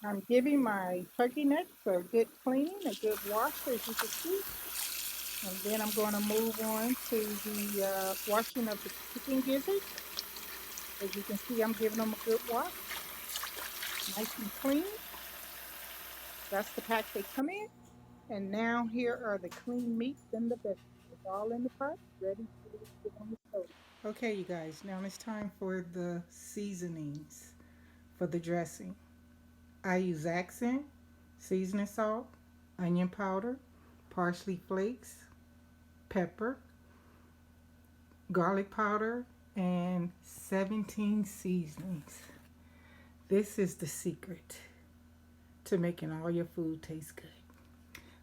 I'm giving my turkey necks a good cleaning, a good wash, as you can see. And then I'm going to move on to the washing of the chicken gizzards. As you can see, I'm giving them a good wash, nice and clean. That's the pack they come in. And now here are the clean meats and the vegetables all in the pot, ready to get on the stove. Okay, you guys, now it's time for the seasonings for the dressing. I use accent, seasoning salt, onion powder, parsley flakes, pepper, garlic powder, and 17 seasonings. This is the secret to making all your food taste good.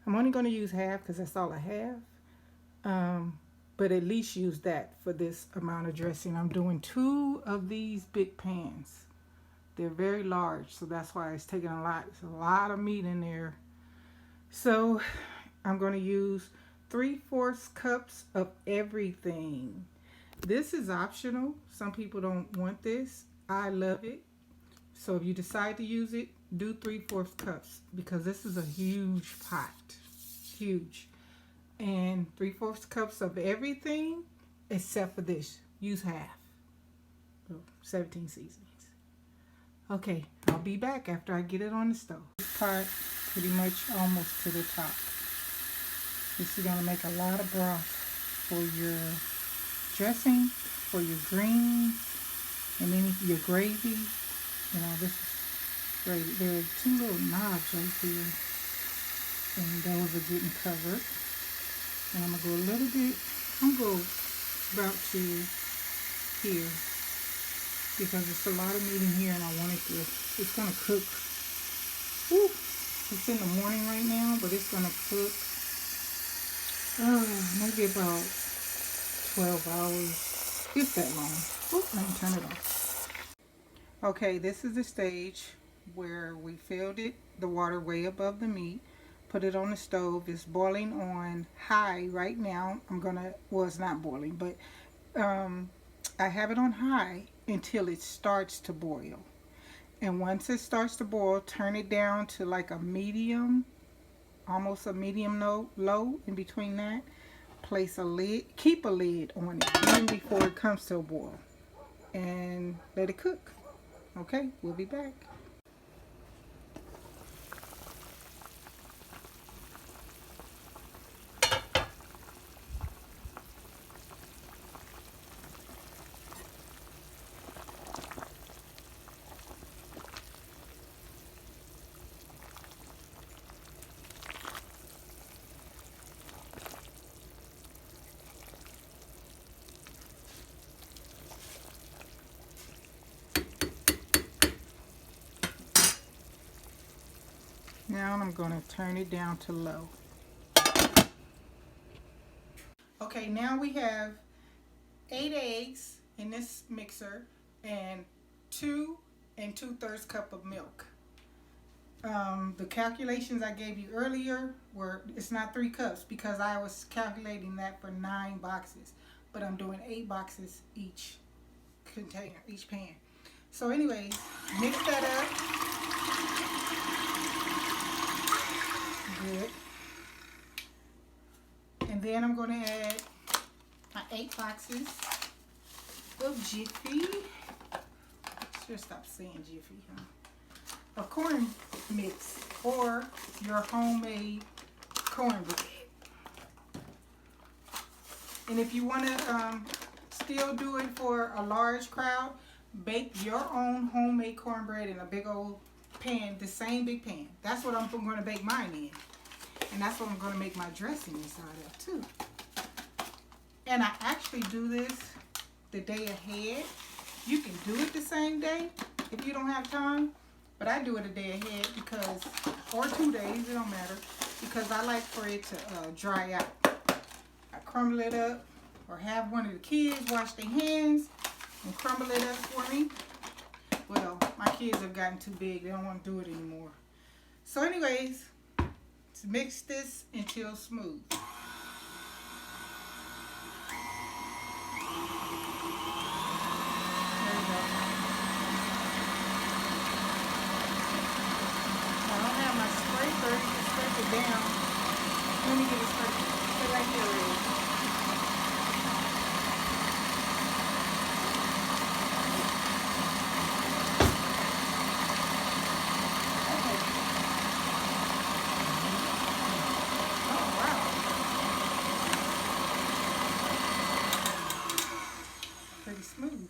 I'm only going to use half because that's all I have. But at least use that for this amount of dressing. I'm doing 2 of these big pans. They're very large, so that's why it's taking a lot. There's a lot of meat in there. So I'm going to use 3/4 cups of everything. This is optional. Some people don't want this. I love it. So if you decide to use it, do 3/4 cups because this is a huge pot. Huge. And 3/4 cups of everything except for this. Use half. 17 seasonings. Okay, I'll be back after I get it on the stove. This pot pretty much almost to the top. This is going to make a lot of broth for your dressing, for your greens, and then your gravy. You know, this is great. There are 2 little knobs right here, and those are getting covered. And I'm going to go a little bit, I'm going to go about to here because it's a lot of meat in here and I want it to, it's going to cook. Woo, it's in the morning right now, but it's going to cook maybe about 12 hours, if that long. Oop, let me turn it off. Okay, this is the stage where we filled it, the water way above the meat. Put it on the stove. It's boiling on high right now. I'm gonna, well, it's not boiling, but I have it on high until it starts to boil. And once it starts to boil, turn it down to like a medium, almost a medium low in between that. Place a lid, keep a lid on it even before it comes to a boil, and let it cook. Okay, we'll be back. Now I'm going to turn it down to low. Okay, now we have 8 eggs in this mixer and 2 2/3 cup of milk. The calculations I gave you earlier were, it's not 3 cups because I was calculating that for 9 boxes, but I'm doing 8 boxes each container, each pan. So anyways, mix that up. Good. And then I'm going to add my 8 boxes of Jiffy. Should stop saying Jiffy, huh? A corn mix or your homemade cornbread. And if you want to still do it for a large crowd, bake your own homemade cornbread in a big old pan, the same big pan. That's what I'm going to bake mine in. And that's what I'm going to make my dressing inside of too. And I actually do this the day ahead. You can do it the same day if you don't have time. But I do it a day ahead because, or 2 days, it don't matter. Because I like for it to dry out. I crumble it up or have one of the kids wash their hands and crumble it up for me. Well, my kids have gotten too big. They don't want to do it anymore. So anyways, let's mix this until smooth. down. Let me get it started. Stay right there, Red. Okay. Oh, wow. Pretty smooth.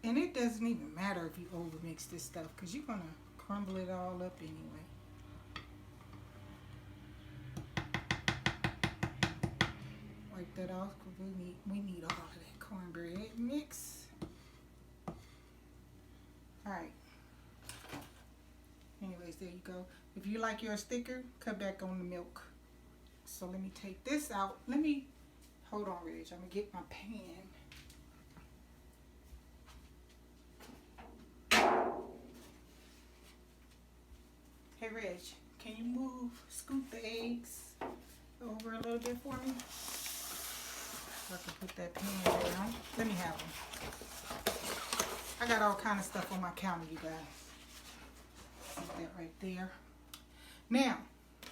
And it doesn't even matter if you overmix this stuff because you're going to crumble it all up anyway. Wipe that off because we need all of that cornbread mix. Alright. Anyways, there you go. If you like yours thicker, cut back on the milk. So let me take this out. Hold on, Reg. I'm going to get my pan. Hey, Reg, can you scoot the eggs over a little bit for me? So I can put that pan down. Let me have them. I got all kind of stuff on my counter, you guys. Put that right there. Now,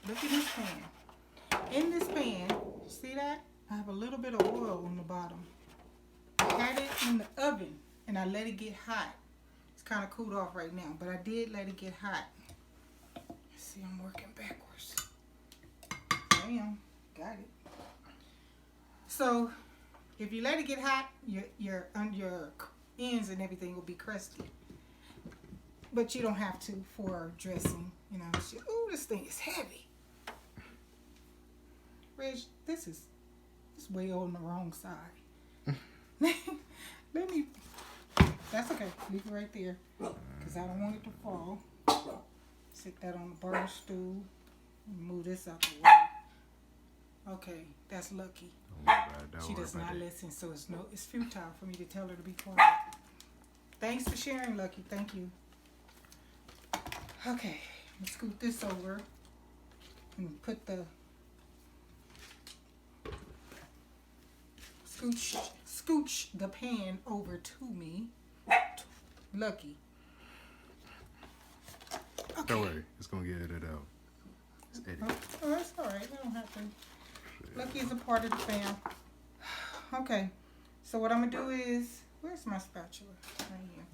look at this pan. In this pan, see that? I have a little bit of oil on the bottom. I had it in the oven and I let it get hot. It's kind of cooled off right now, but I did let it get hot. See, I'm working backwards. Bam, got it. So, if you let it get hot, your ends and everything will be crusty. But you don't have to for dressing. You know, ooh, this thing is heavy. Reg, this is way on the wrong side. Let me, that's okay. Leave it right there because I don't want it to fall. Sit that on the bar stool. Move this out the way. Okay, that's Lucky. She does not listen, so it's futile for me to tell her to be quiet. Thanks for sharing, Lucky. Thank you. Okay, let's scoot this over and put the scooch the pan over to me. Lucky. Okay. Don't worry, it's gonna get edited out. Oh, that's all right. I don't have to. Lucky is a part of the fam. Okay, so what I'm gonna do is, where's my spatula? Right here.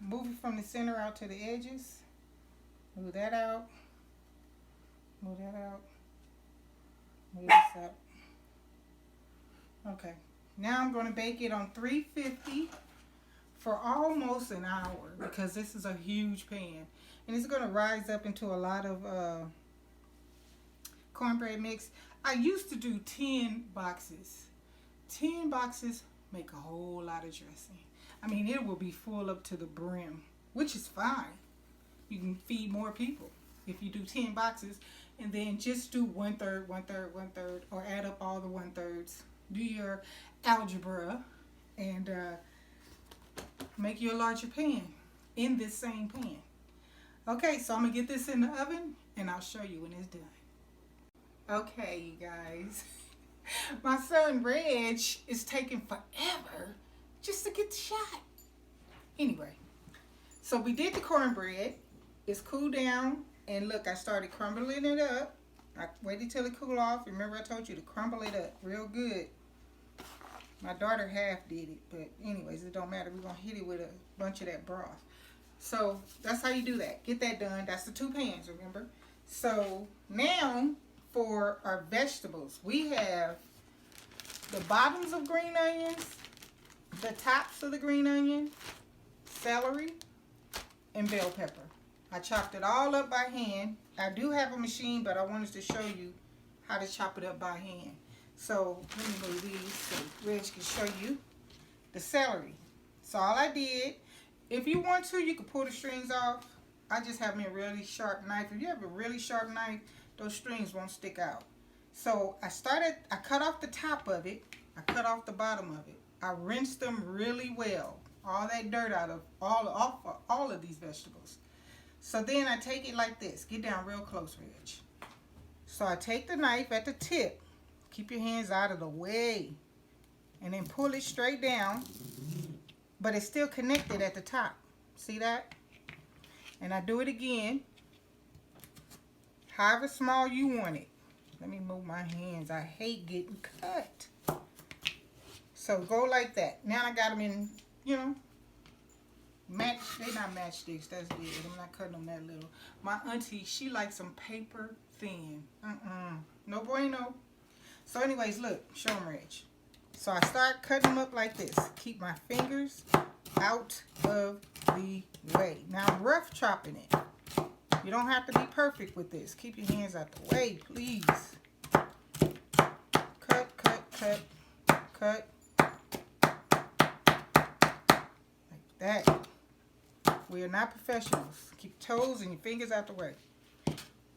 Move it from the center out to the edges. Move that out. Move that out. Move this up. Okay, now I'm gonna bake it on 350 for almost an hour because this is a huge pan. And it's going to rise up into a lot of cornbread mix. I used to do 10 boxes. 10 boxes make a whole lot of dressing. I mean, it will be full up to the brim, which is fine. You can feed more people if you do 10 boxes. And then just do 1/3, 1/3, 1/3, or add up all the 1/3. Do your algebra and make you a larger pan in this same pan. Okay, so I'm going to get this in the oven and I'll show you when it's done. Okay, you guys. My son Reg is taking forever just to get the shot. Anyway, so we did the cornbread. It's cooled down and look, I started crumbling it up. I waited till it cooled off. Remember I told you to crumble it up real good. My daughter half did it, but anyways, it don't matter. We're going to hit it with a bunch of that broth. So that's how you do that. Get that done. That's the 2 pans, remember? So now for our vegetables, we have the bottoms of green onions, the tops of the green onion, celery, and bell pepper. I chopped it all up by hand. I do have a machine, but I wanted to show you how to chop it up by hand. So let me move these so Reg can show you the celery. So all I did, if you want to, you can pull the strings off. I just have me a really sharp knife. If you have a really sharp knife, those strings won't stick out. So I cut off the top of it. I cut off the bottom of it. I rinsed them really well. All that dirt out of all of these vegetables. So then I take it like this. Get down real close, Reg. So I take the knife at the tip. Keep your hands out of the way. And then pull it straight down. But it's still connected at the top. See that? And I do it again. however small you want it. Let me move my hands. I hate getting cut. So go like that. Now I got them in, you know, they're not matchsticks. That's good. I'm not cutting them that little. My auntie, she likes them paper thin. No bueno. So anyways, look, show them, Reg. So I start cutting them up like this. Keep my fingers out of the way. Now I'm rough chopping it. You don't have to be perfect with this. Keep your hands out the way, please. Cut, cut, cut, cut. Like that. We are not professionals. Keep your toes and your fingers out the way.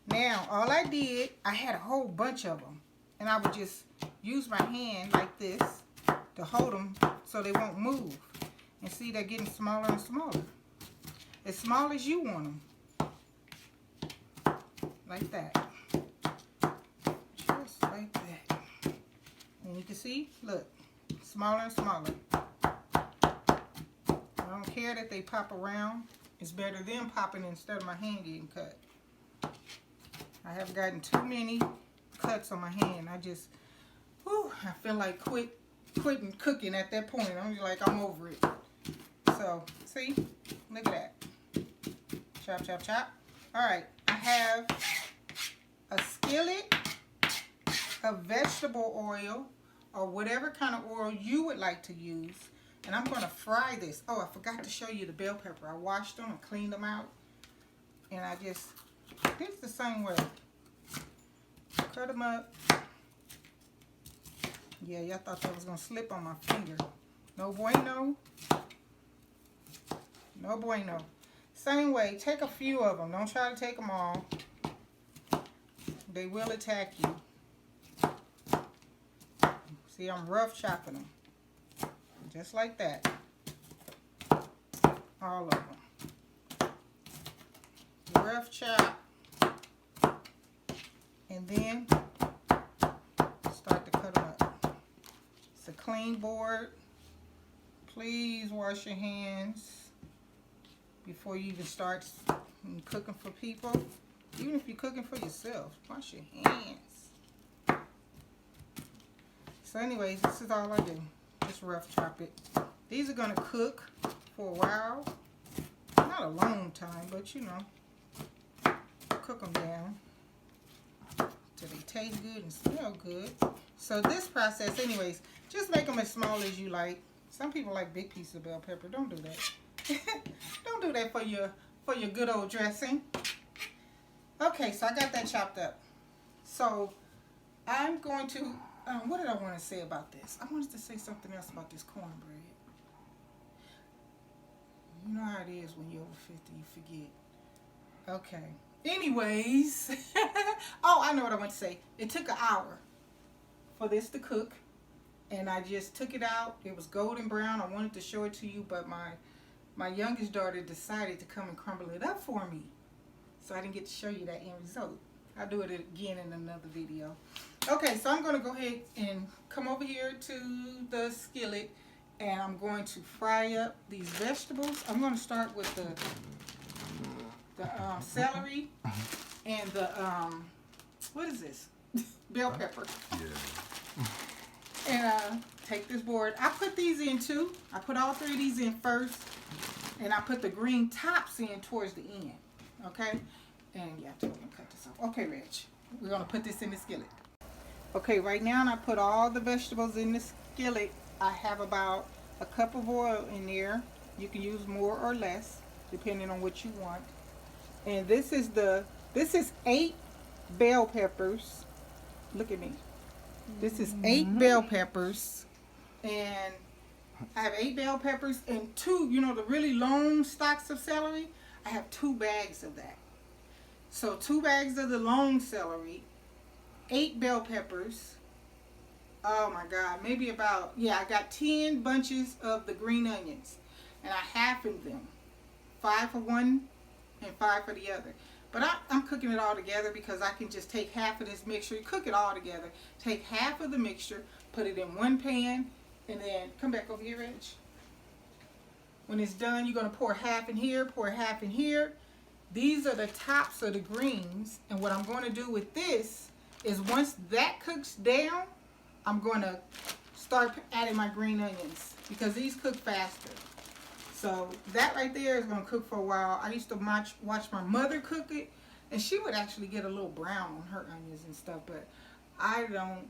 Now, all I did, I had a whole bunch of them. And I would just use my hand like this to hold them so they won't move. And see, they're getting smaller and smaller. As small as you want them. Like that. Just like that. And you can see, look, smaller and smaller. I don't care that they pop around. It's better them popping instead of my hand getting cut. I haven't gotten too many cuts on my hand. I just, I feel like quitting cooking at that point. I'm just like, I'm over it. So, see? Look at that. Chop, chop, chop. All right. I have a skillet of vegetable oil or whatever kind of oil you would like to use. And I'm going to fry this. Oh, I forgot to show you the bell pepper. I washed them and cleaned them out. And I just, it's the same way. Cut them up. Yeah, y'all thought that was going to slip on my finger. No bueno. No bueno. Same way, take a few of them. Don't try to take them all. They will attack you. See, I'm rough chopping them. Just like that. All of them. Rough chop. And then start to cut them up. It's a clean board. Please wash your hands before you even start cooking for people. Even if you're cooking for yourself, wash your hands. So anyways, this is all I do. Just rough chop it. These are going to cook for a while. Not a long time, but you know, cook them down till they taste good and smell good. So this process, anyways, just make them as small as you like. Some people like big pieces of bell pepper. Don't do that. Don't do that for your good old dressing. Okay, so I got that chopped up. So I'm going to, what did I want to say about this? I wanted to say something else about this cornbread. You know how it is when you're over 50, you forget. Okay. Anyways. Oh, I know what I want to say. It took an hour for this to cook. And I just took it out. It was golden brown. I wanted to show it to you, but my youngest daughter decided to come and crumble it up for me. So I didn't get to show you that end result. I'll do it again in another video. Okay, so I'm going to go ahead and come over here to the skillet. And I'm going to fry up these vegetables. I'm going to start with the celery and the, what is this? Bell pepper. Yeah. And take this board. I put these in too. I put all three of these in first. And I put the green tops in towards the end. Okay? And yeah, I'm going to cut this off. Okay, Reg. We're going to put this in the skillet. Okay, right now I put all the vegetables in the skillet. I have about a cup of oil in there. You can use more or less, depending on what you want. And this is 8 bell peppers. Look at me. This is 8 bell peppers. And I have 8 bell peppers and 2, you know, the really long stalks of celery. I have 2 bags of that. So 2 bags of the long celery, 8 bell peppers. Oh my God, maybe about, yeah, I got 10 bunches of the green onions. And I halved them. 5 for one and 5 for the other. But I'm cooking it all together because I can just take half of this mixture, cook it all together. Take half of the mixture, put it in one pan, and then come back over here, Reg. When it's done, you're going to pour half in here, pour half in here. These are the tops of the greens, and what I'm going to do with this is once that cooks down, I'm going to start adding my green onions because these cook faster. So that right there is going to cook for a while. I used to watch my mother cook it, and she would actually get a little brown on her onions and stuff, but I don't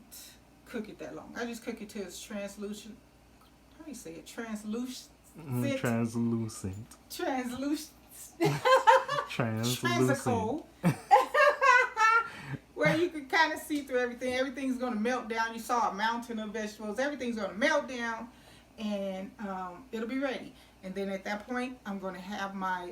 cook it that long. I just cook it till it's translucent. How do you say it? Translucent. Translucent. Translucent. Translucent. Where you can kind of see through everything. Everything's going to melt down. You saw a mountain of vegetables. Everything's going to melt down, and it'll be ready. And then at that point, I'm going to have my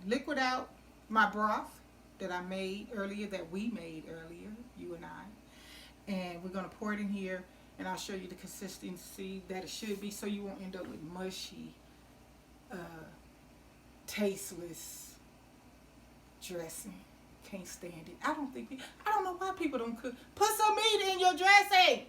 liquid out, my broth that I made earlier, that we made earlier, you and I. And we're going to pour it in here, and I'll show you the consistency that it should be so you won't end up with mushy, tasteless dressing. Can't stand it. I don't know why people don't cook. Put some meat in your dressing.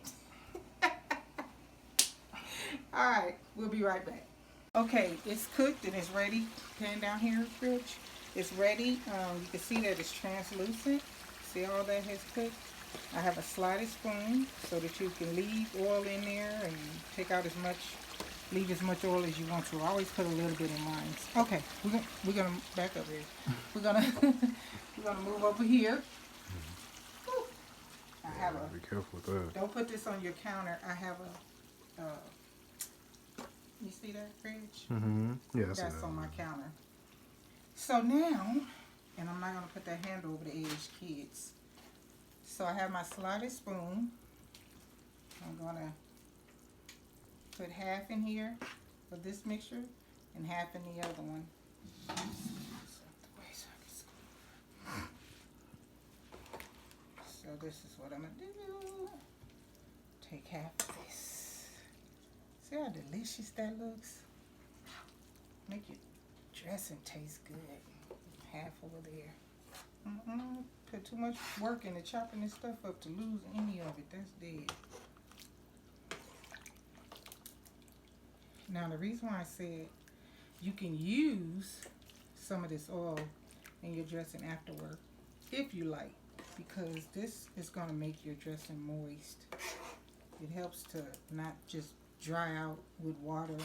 All right, we'll be right back. Okay, it's cooked and it's ready. Pan down here, Rich. It's ready. You can see that it's translucent. See all that has cooked? I have a slotted spoon so that you can leave oil in there and take out leave as much oil as you want to. I always put a little bit in mine. Okay, we're gonna back up here. We're gonna move over here. I have be careful with that. Don't put this on your counter. I have a. You see that, Rich? Mm-hmm. Yes. That's on my counter. So now, and I'm not gonna put that handle over the edge, kids. So I have my slotted spoon. I'm gonna put half in here for this mixture and half in the other one. So this is what I'm gonna do. Take half of this. See how delicious that looks? Make your dressing taste good. Half over there. Put too much work into chopping this stuff up to lose any of it. That's dead. Now the reason why I said you can use some of this oil in your dressing afterward, if you like, because this is going to make your dressing moist. It helps to not just dry out with water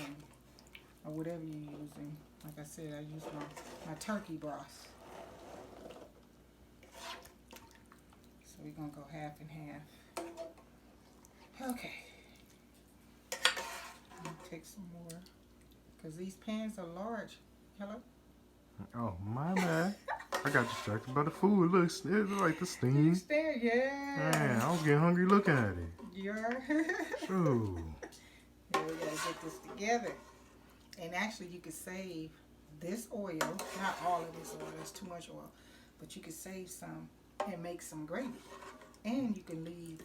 or whatever you're using. Like I said, I use my turkey broth. So we're going to go half and half. Okay. Take some more, because these pans are large. Hello? Oh, my bad. I got distracted by the food. It looks like the steam. Yeah. Man, I was getting hungry looking at it. Yeah. Ooh. Yeah, we gotta get this together. And actually, you could save this oil, not all of this oil, that's too much oil, but you could save some and make some gravy. And you can leave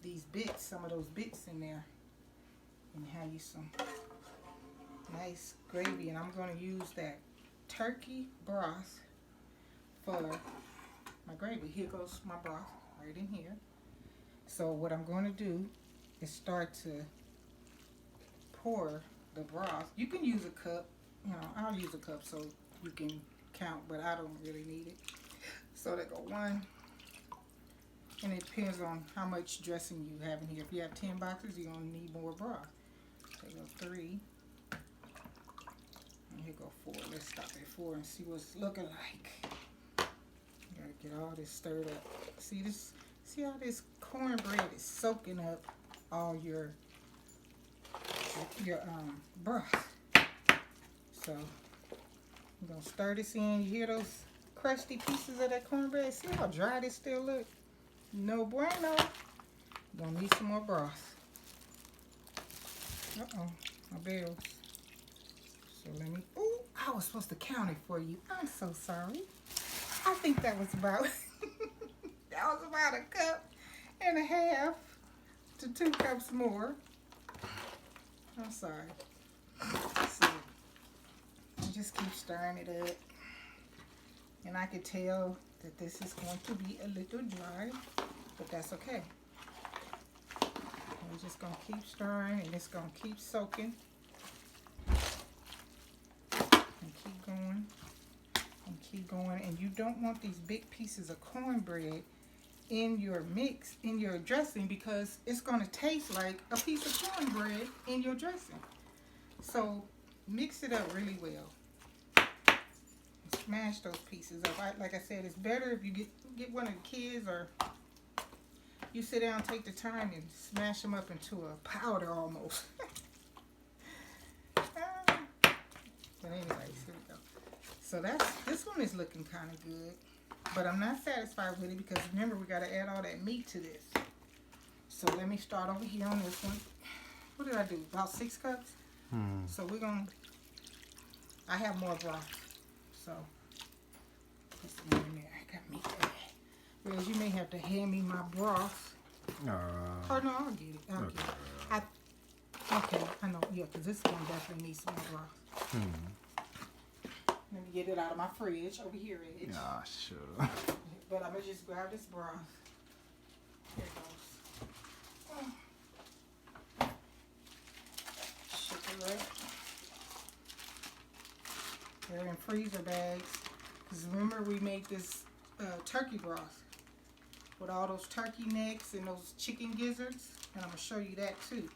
these bits, some of those bits in there, and have you some nice gravy. And I'm going to use that turkey broth for my gravy. Here goes my broth right in here. So what I'm going to do is start to pour the broth. You can use a cup. You know, I'll use a cup so you can count, but I don't really need it. So there go one. And it depends on how much dressing you have in here. If you have 10 boxes, you're going to need more broth. There go 3. And here go 4. Let's stop at 4 and see what's looking like. You gotta get all this stirred up. See this? See how this cornbread is soaking up all your broth. So I'm gonna stir this in. You hear those crusty pieces of that cornbread? See how dry this still look? No bueno. Gonna need some more broth. Uh-oh, my bells. So let me, ooh, I was supposed to count it for you. I'm so sorry. I think that was about, that was about a cup and a half to 2 cups more. I'm sorry. So, I just keep stirring it up. And I could tell that this is going to be a little dry, but that's okay. We're just going to keep stirring, and it's going to keep soaking. And keep going. And keep keep going, and you don't want these big pieces of cornbread in your mix, in your dressing, because it's going to taste like a piece of cornbread in your dressing. So mix it up really well. Smash those pieces up. Like I said, it's better if you get one of the kids, or you sit down, take the time, and smash them up into a powder almost. But anyways, here we go. So this one is looking kind of good, but I'm not satisfied with it because remember we got to add all that meat to this. So let me start over here on this one. What did I do? About 6 cups. So I have more broth, so put some in there. I got meat there. Whereas you may have to hand me my broth. Oh no, I'll get it. I'll get it. Okay, I know. Yeah, because this one definitely needs some more broth. Let me get it out of my fridge over here, Edge. Yeah, sure. But I'm going to just grab this broth. Here it goes. Shake it right. They're in freezer bags. Because remember we made this turkey broth with all those turkey necks and those chicken gizzards. And I'm going to show you that too.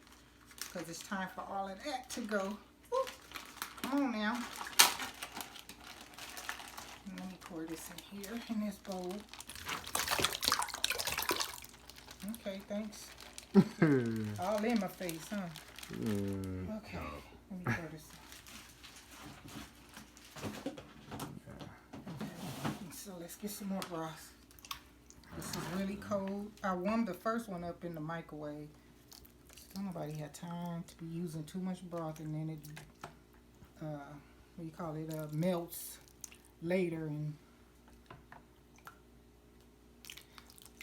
Because it's time for all of that to go. Woo. Come on now. Let me pour this in here, in this bowl. Okay, thanks. All in my face, huh? Okay, let me pour this in. Okay, so let's get some more broth. This is really cold. I warmed the first one up in the microwave. Don't nobody have time to be using too much broth, and then it, what do you call it, melts later. And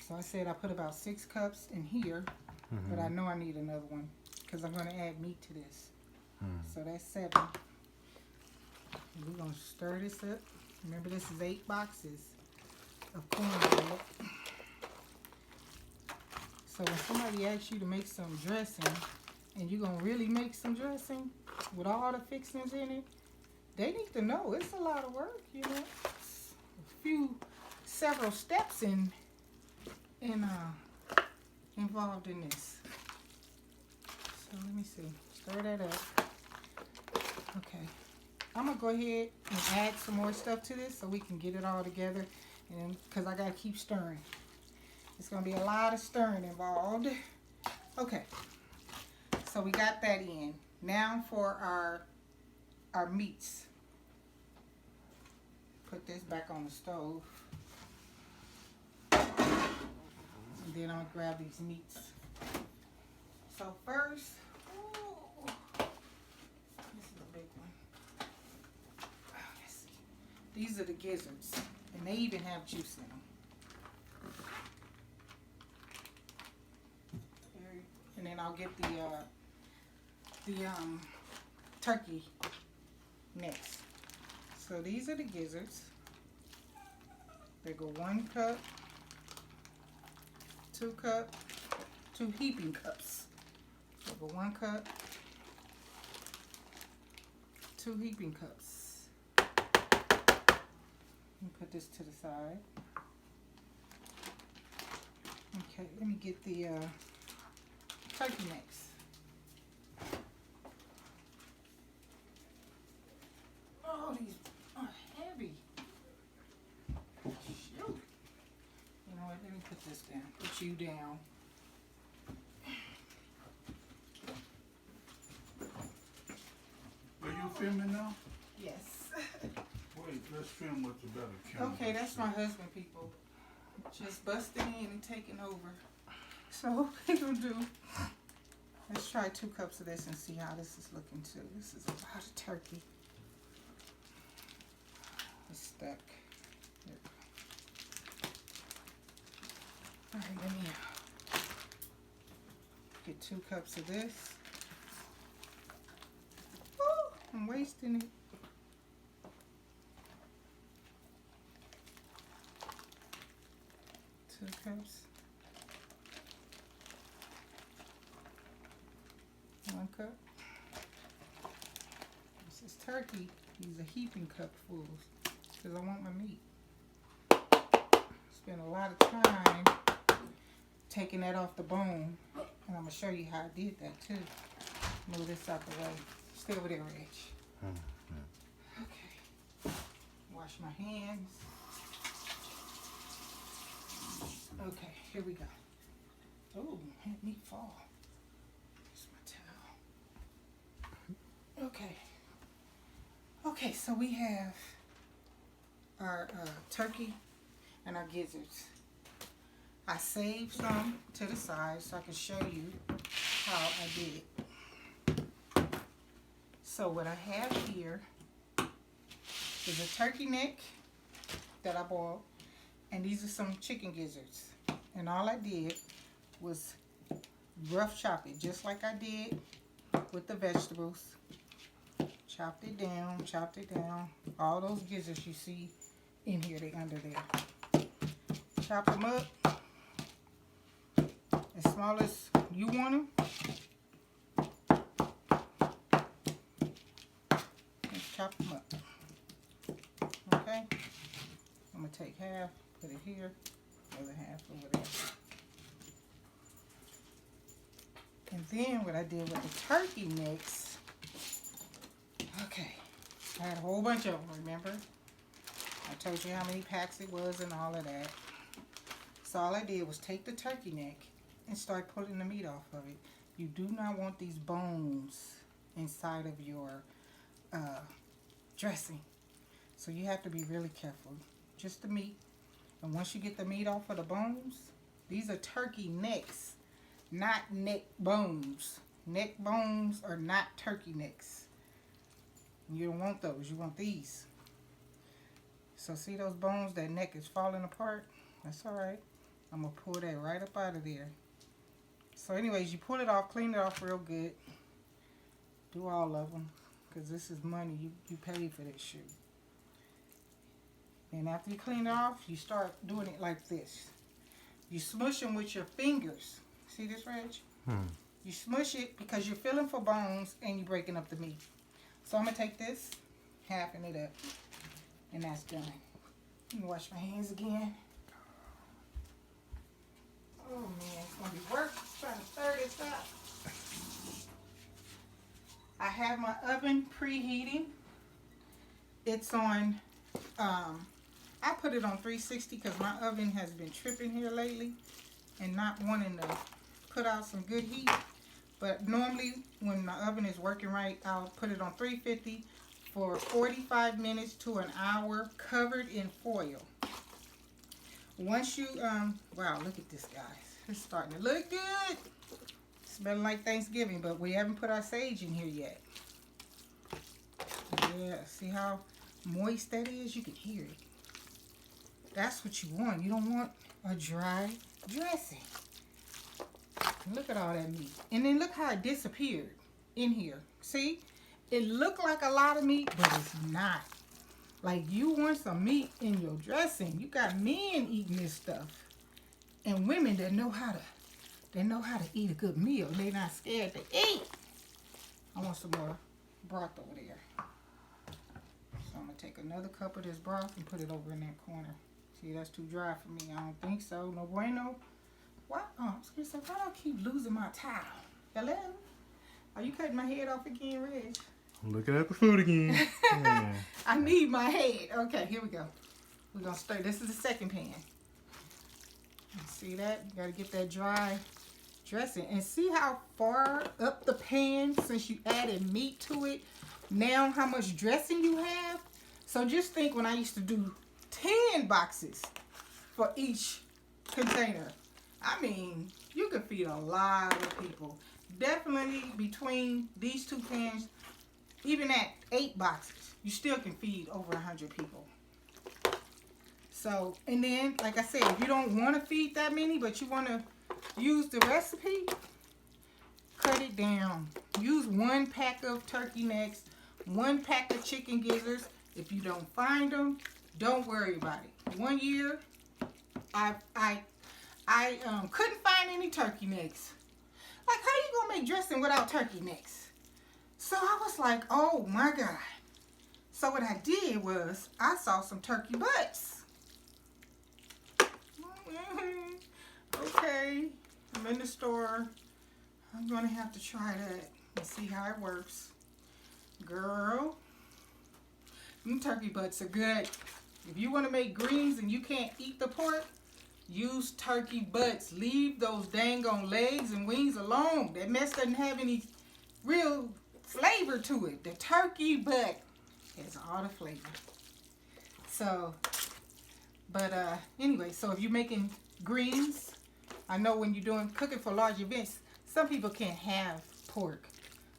so I said I put about 6 cups in here, but I know I need another one because I'm going to add meat to this. So that's 7. And we're going to stir this up. Remember, this is 8 boxes of cornbread. So when somebody asks you to make some dressing, and you're going to really make some dressing with all the fixings in it, they need to know it's a lot of work, you know. Several steps involved in this. So let me see. Stir that up. Okay. I'm going to go ahead and add some more stuff to this so we can get it all together, and because I got to keep stirring. It's going to be a lot of stirring involved. Okay. So we got that in. Now for our meats. Put this back on the stove. And then I'm going to grab these meats. So first, ooh, this is a big one. Let's see. These are the gizzards. And they even have juice in them. And then I'll get the turkey next. So these are the gizzards. They go 1 cup, 2 cup, 2 heaping cups. They go 1 cup, 2 heaping cups. Let me put this to the side. Okay, let me get the turkey necks. Oh, these are heavy. Shoot. You know what? Let me put this down. Put you down. Are you filming now? Yes. Wait, let's film with the better camera. Okay, that's my husband, people. Just busting in and taking over. So what we're gonna do, let's try 2 cups of this and see how this is looking too. This is a lot of turkey. It's stuck. There we go. All right, let me get 2 cups of this. Woo, I'm wasting it. Two cups. 1 cup. This is turkey. These are heaping cup fulls. because I want my meat. Spend a lot of time taking that off the bone. And I'm going to show you how I did that too. Move this out the way. Stay over there, Reg. Okay. Wash my hands. Okay, here we go. Oh, had meat fall. Here's my towel. Okay. Okay, so we have our turkey and our gizzards. I saved some to the side so I can show you how I did it. So what I have here is a turkey neck that I boiled, and these are some chicken gizzards. And all I did was rough chop it, just like I did with the vegetables. Chopped it down. All those gizzards you see in here, they under there. Chop them up as small as you want them. Let's chop them up. Okay? I'm going to take half, put it here, the other half over there. And then what I did with the turkey necks, okay, I had a whole bunch of them, remember? I told you how many packs it was and all of that. So all I did was take the turkey neck and start pulling the meat off of it. You do not want these bones inside of your dressing. So you have to be really careful. Just the meat. And once you get the meat off of the bones, these are turkey necks, not neck bones. Neck bones are not turkey necks. You don't want those. You want these. So see those bones? That neck is falling apart. That's alright. I'm going to pull that right up out of there. So anyways, you pull it off, clean it off real good. Do all of them. Because this is money. You pay for this shit. And after you clean it off, you start doing it like this. You smush them with your fingers. See this, Reg? You smush it because you're feeling for bones and you're breaking up the meat. So I'm going to take this, halving it up, and that's done. Let me wash my hands again. Oh man, it's going to be work trying to stir this up. I have my oven preheating. It's on, I put it on 360 because my oven has been tripping here lately and not wanting to put out some good heat. But normally when my oven is working right, I'll put it on 350 for 45 minutes to an hour, covered in foil. Once you, wow, look at this, guys. It's starting to look good. Smelling like Thanksgiving, but we haven't put our sage in here yet. Yeah, see how moist that is? You can hear it. That's what you want. You don't want a dry dressing. Look at all that meat. And then look how it disappeared in here. See? It looked like a lot of meat, but it's not. Like, you want some meat in your dressing. You got men eating this stuff. And women that know how to eat a good meal. They're not scared to eat. I want some more broth over there. So I'm going to take another cup of this broth and put it over in that corner. See, that's too dry for me. I don't think so. No bueno. What? Oh, I was going to say, why do I keep losing my towel? Hello? Are you cutting my head off again, Reg? I'm looking at the food again. Yeah. I need my head. Okay, here we go. We're going to stir. This is the second pan. See that? You got to get that dry dressing. And see how far up the pan, since you added meat to it, now how much dressing you have? So just think when I used to do 10 boxes for each container. I mean, you could feed a lot of people. Definitely between these two pans, even at 8 boxes, you still can feed over 100 people. So, and then, like I said, if you don't want to feed that many, but you want to use the recipe, cut it down. Use 1 pack of turkey necks, 1 pack of chicken gizzards. If you don't find them, don't worry about it. One year, I couldn't find any turkey necks. Like, how you gonna make dressing without turkey necks? So I was like, oh my God. So what I did was I saw some turkey butts. Okay, I'm in the store. I'm gonna have to try that and see how it works. Girl, them turkey butts are good. If you want to make greens and you can't eat the pork, use turkey butts. Leave those dang on legs and wings alone. That mess doesn't have any real flavor to it. The turkey butt has all the flavor. So, but anyway, so if you're making greens, I know when you're doing cooking for large events, some people can't have pork.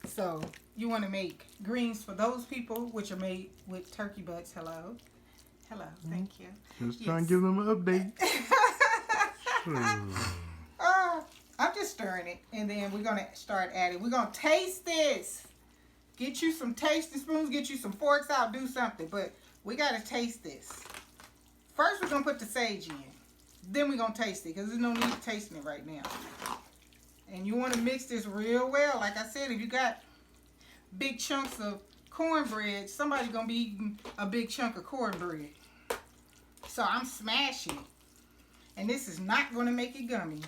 So you want to make greens for those people, which are made with turkey butts. Hello. Hello. Thank you. Just trying to give them an update. I'm just stirring it. And then we're going to start adding. We're going to taste this. Get you some tasting spoons. Get you some forks out. Do something. But we got to taste this. First, we're going to put the sage in. Then we're going to taste it. Because there's no need to tasting it right now. And you want to mix this real well. Like I said, if you got big chunks of cornbread, somebody's going to be eating a big chunk of cornbread. So I'm smashing it. And this is not going to make it gummy.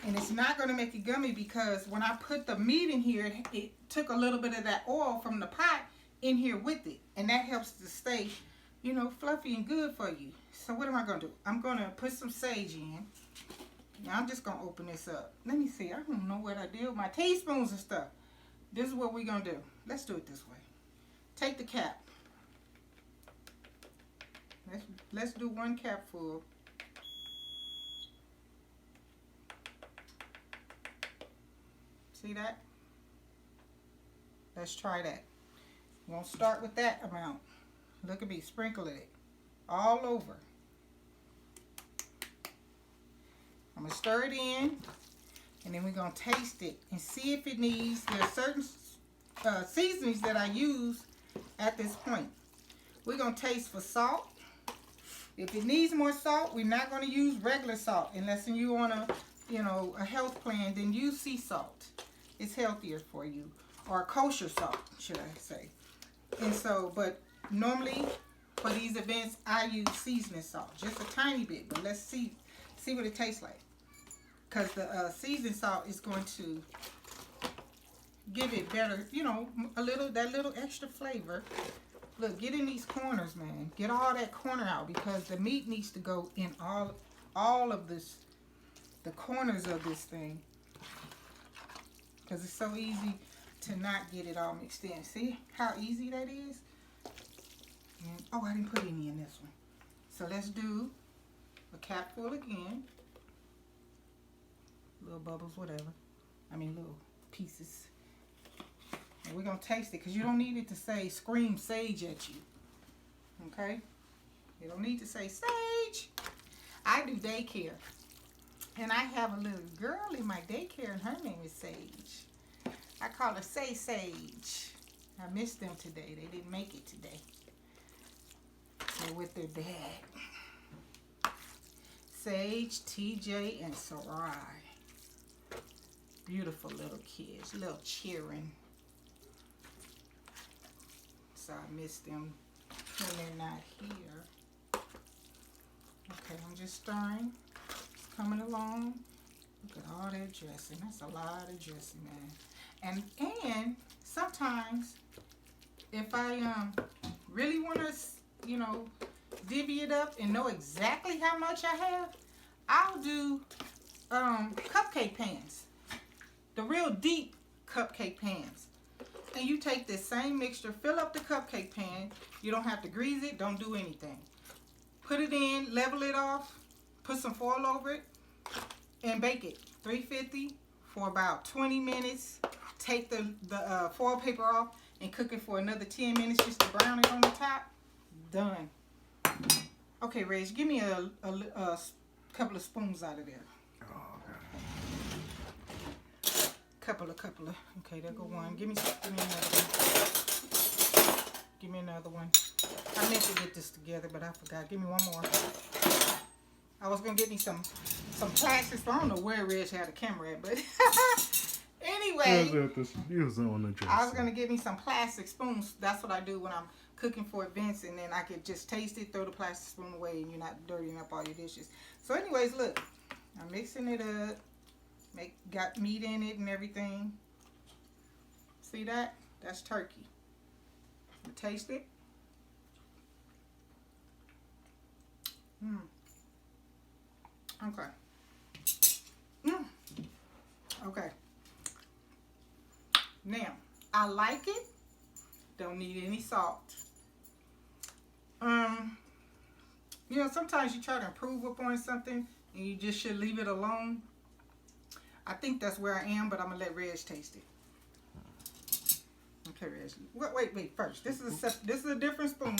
And it's not going to make it gummy because when I put the meat in here, it took a little bit of that oil from the pot in here with it. And that helps to stay, you know, fluffy and good for you. So what am I going to do? I'm going to put some sage in. Now I'm just going to open this up. Let me see. I don't know what I did with my teaspoons and stuff. This is what we're going to do. Let's do it this way. Take the cap. Let's do one cap full. See that? Let's try that. We're going to start with that amount. Look at me sprinkling it all over. I'm going to stir it in, and then we're going to taste it and see if it needs, there are certain seasonings that I use at this point. We're going to taste for salt. If it needs more salt, we're not going to use regular salt unless you want a, you know, a health plan, then use sea salt. It's healthier for you, or kosher salt, should I say. And so, but normally for these events, I use seasoning salt, just a tiny bit, but let's see what it tastes like. Because the seasoning salt is going to give it better, you know, that little extra flavor. Look, get in these corners, man. Get all that corner out because the meat needs to go in all of this, the corners of this thing. Because it's so easy to not get it all mixed in. See how easy that is? And, oh, I didn't put any in this one. So let's do a cap full again. Little bubbles, whatever. I mean, little pieces. And we're going to taste it because you don't need it to say scream sage at you. Okay? You don't need to say sage. I do daycare. And I have a little girl in my daycare and her name is Sage. I call her Say Sage. I missed them today. They didn't make it today. They're with their dad. Sage, TJ, and Sarai. Beautiful little kids. Little cheering. So I miss them when they're not here. Okay, I'm just stirring. It's coming along. Look at all that dressing. That's a lot of dressing, man. And sometimes if I really want to, you know, divvy it up and know exactly how much I have, I'll do cupcake pans. The real deep cupcake pans. And you take this same mixture, fill up the cupcake pan. You don't have to grease it, don't do anything. Put it in, level it off, put some foil over it, and bake it. 350 for about 20 minutes. Take the foil paper off and cook it for another 10 minutes just to brown it on the top. Done. Okay, Reg, give me a couple of spoons out of there. Couple of. Okay, there go one. Give me another one. Give me another one. I meant to get this together, but I forgot. Give me one more. I was gonna get me some plastic. I don't know where Reg had the camera at, but anyway. anyway, You was on the dressing. I was gonna get me some plastic spoons. That's what I do when I'm cooking for events, and then I could just taste it, throw the plastic spoon away, and you're not dirtying up all your dishes. So, anyways, look, I'm mixing it up. Got meat in it and everything. See that? That's turkey. Taste it. Okay. Okay. Now, I like it. Don't need any salt. You know, sometimes you try to improve upon something and you just should leave it alone. I think that's where I am, but I'm gonna let Reg taste it. Okay, Reg. Wait. First, this is a different spoon.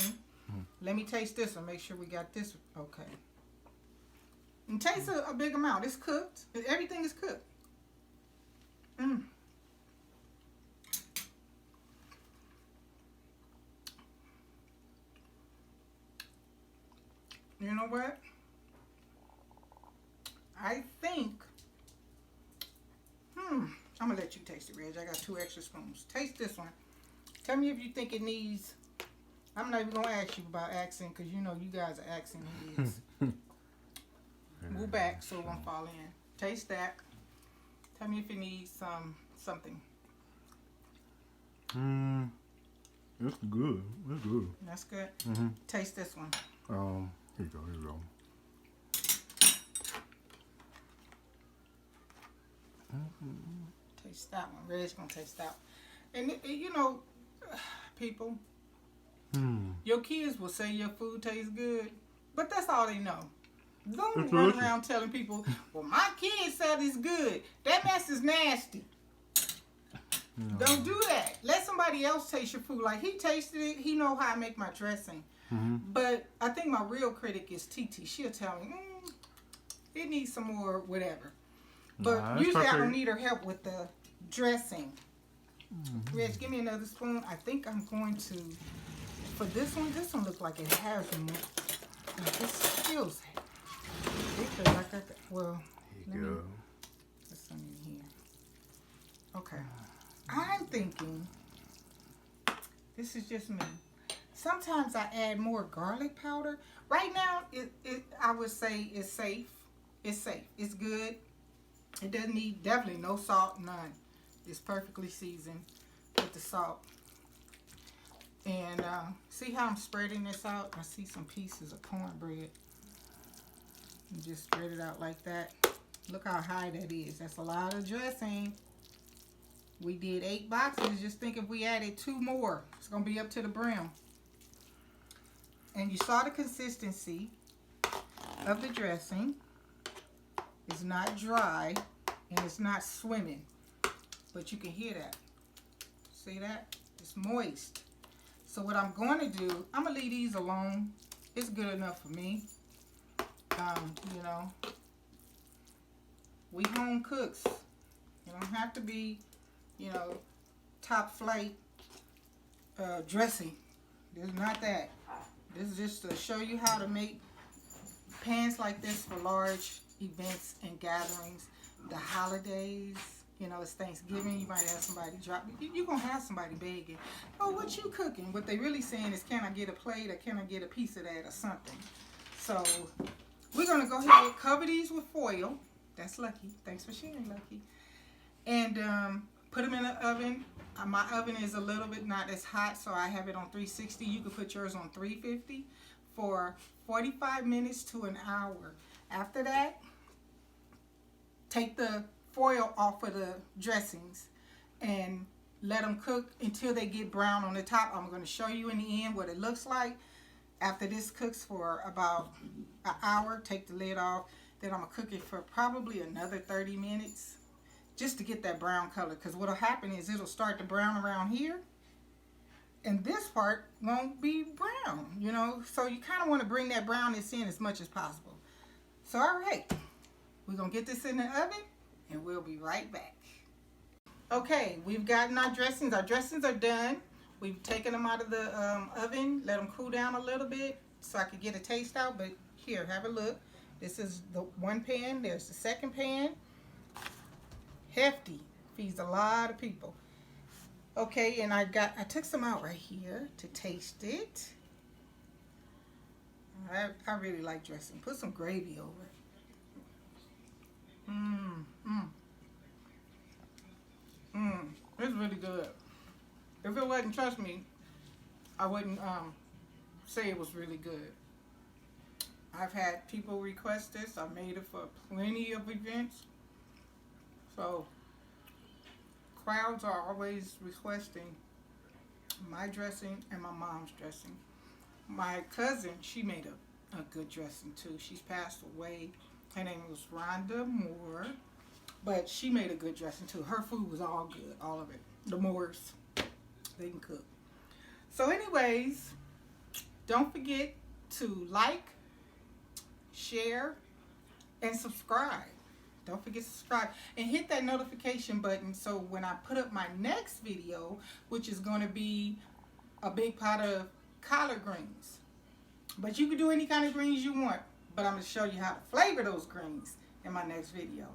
Let me taste this one. Make sure we got this. Okay. And taste a big amount. It's cooked. Everything is cooked. You know what? I think. I'm gonna let you taste it, Reg. I got 2 extra spoons. Taste this one. Tell me if you think it needs. I'm not even gonna ask you about accent because you know you guys are accent heads. Move back so it won't fall in. Taste that. Tell me if it needs something. It's good. It's good. That's good. Taste this one. Here you go. Taste that one. Red's gonna taste that one. And you know, people, your kids will say your food tastes good, but that's all they know. Don't run around telling people, well, my kid said it's good. That mess is nasty. No. Don't do that. Let somebody else taste your food. Like, he tasted it. He know how I make my dressing. But I think my real critic is TT. She'll tell me, it needs some more whatever. But usually I don't need her help with the dressing. Reg, give me another spoon. I think I'm going to, for this one looks like it has more. This feels well, here you go. Put some in here. Okay. I'm thinking, this is just me. Sometimes I add more garlic powder. Right now, I would say it's safe. It's safe. It's good. It doesn't need definitely no salt, none. It's perfectly seasoned with the salt. And see how I'm spreading this out? I see some pieces of cornbread. And just spread it out like that. Look how high that is. That's a lot of dressing. We did 8 boxes. Just think if we added 2 more, it's going to be up to the brim. And you saw the consistency of the dressing. It's not dry and it's not swimming. But you can hear that. See that? It's moist. So what I'm going to do, I'm going to leave these alone. It's good enough for me. You know, we home cooks. You don't have to be, you know, top flight dressing. There's not that. This is just to show you how to make pans like this for large events and gatherings. The holidays, you know, it's Thanksgiving. You might have somebody drop. You're going to have somebody begging, oh, what you cooking? What they really saying is, can I get a plate or can I get a piece of that or something? So we're going to go ahead and cover these with foil. That's Lucky. Thanks for sharing, Lucky. And put them in the oven. My oven is a little bit not as hot, so I have it on 360. You can put yours on 350 for 45 minutes to an hour. After that, take the foil off of the dressings and let them cook until they get brown on the top. I'm going to show you in the end what it looks like. After this cooks for about an hour, take the lid off. Then I'm going to cook it for probably another 30 minutes just to get that brown color. Because what will happen is it'll start to brown around here. And this part won't be brown, you know. So you kind of want to bring that brownness in as much as possible. So, all right. We're going to get this in the oven and we'll be right back. Okay, we've gotten our dressings. Our dressings are done. We've taken them out of the oven, let them cool down a little bit so I could get a taste out. But here, have a look. This is the one pan. There's the second pan. Hefty. Feeds a lot of people. Okay, and I took some out right here to taste it. I really like dressing. Put some gravy over it. It's really good. If it wasn't, trust me, I wouldn't say it was really good. I've had people request this. I made it for plenty of events. So crowds are always requesting my dressing and my mom's dressing. My cousin, she made a good dressing too. She's passed away. Her name was Rhonda Moore. But she made a good dressing too. Her food was all good, all of it. The Moores, they can cook. So anyways, don't forget to like, share, and subscribe. Don't forget to subscribe and hit that notification button so when I put up my next video, which is going to be a big pot of collard greens. But you can do any kind of greens you want, but I'm going to show you how to flavor those greens in my next video.